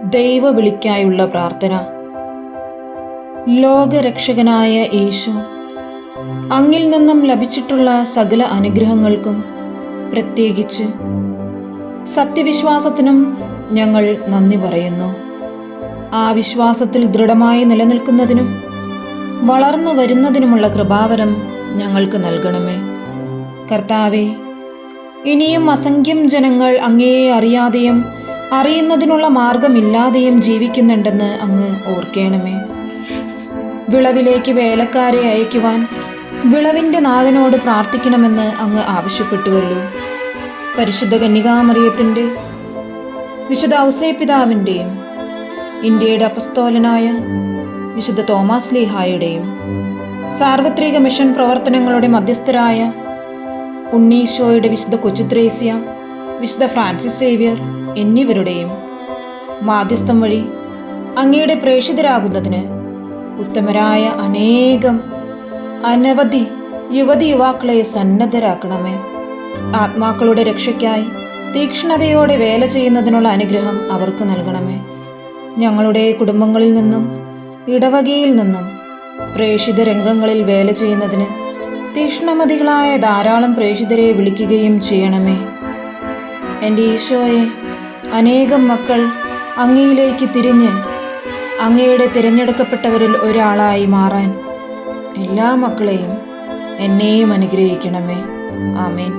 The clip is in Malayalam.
ദൈവവിളിക്കായുള്ള പ്രാർത്ഥന. ലോകരക്ഷകനായ യേശു, അങ്ങിൽ നിന്നും ലഭിച്ചിട്ടുള്ള സകല അനുഗ്രഹങ്ങൾക്കും പ്രത്യേകിച്ച് സത്യവിശ്വാസത്തിനും ഞങ്ങൾ നന്ദി പറയുന്നു. ആ വിശ്വാസത്തിൽ ദൃഢമായി നിലനിൽക്കുന്നതിനും വളർന്നു വരുന്നതിനുമുള്ള കൃപാവരം ഞങ്ങൾക്ക് നൽകണമേ. കർത്താവേ, ഇനിയും അസംഖ്യം ജനങ്ങൾ അങ്ങയെ അറിയാതെയും അറിയുന്നതിനുള്ള മാർഗമില്ലാതെയും ജീവിക്കുന്നുണ്ടെന്ന് അങ്ങ് ഓർക്കണമേ. വിളവിലേക്ക് വേലക്കാരെ അയക്കുവാൻ വിളവിൻ്റെ നാഥനോട് പ്രാർത്ഥിക്കണമെന്ന് അങ്ങ് ആവശ്യപ്പെട്ടുവല്ലോ. പരിശുദ്ധ കന്യകാമറിയത്തിൻ്റെ, വിശുദ്ധ ഔസേപ്പിതാവിൻ്റെയും ഇന്ത്യയുടെ അപ്പസ്തോലനായ വിശുദ്ധ തോമാസ് ലീഹായുടെയും സാർവത്രിക മിഷൻ പ്രവർത്തനങ്ങളുടെ മധ്യസ്ഥരായ ഉണ്ണീശോയുടെ വിശുദ്ധ കൊച്ചുത്രേസ്യ, വിശുദ്ധ ഫ്രാൻസിസ് സേവ്യർ എന്നിവരുടെയും മാധ്യസ്ഥം വഴി അങ്ങയുടെ പ്രേക്ഷിതരാകുന്നതിന് ഉത്തമരായ അനവധി യുവതി യുവാക്കളെ സന്നദ്ധരാക്കണമേ. ആത്മാക്കളുടെ രക്ഷയ്ക്കായി തീക്ഷ്ണതയോടെ വേല ചെയ്യുന്നതിനുള്ള അനുഗ്രഹം അവർക്ക് നൽകണമേ. ഞങ്ങളുടെ കുടുംബങ്ങളിൽ നിന്നും ഇടവകയിൽ നിന്നും പ്രേക്ഷിത രംഗങ്ങളിൽ വേല ചെയ്യുന്നതിന് തീക്ഷ്ണമതികളായ ധാരാളം പ്രേക്ഷിതരെ വിളിക്കുകയും ചെയ്യണമേ. എൻ്റെ ഈശോയെ, അനേകം മക്കൾ അങ്ങയിലേക്ക് തിരിഞ്ഞ് അങ്ങയുടെ തിരഞ്ഞെടുക്കപ്പെട്ടവരിൽ ഒരാളായി മാറാൻ എല്ലാ മക്കളെയും എന്നെയും അനുഗ്രഹിക്കണമേ. ആമേൻ.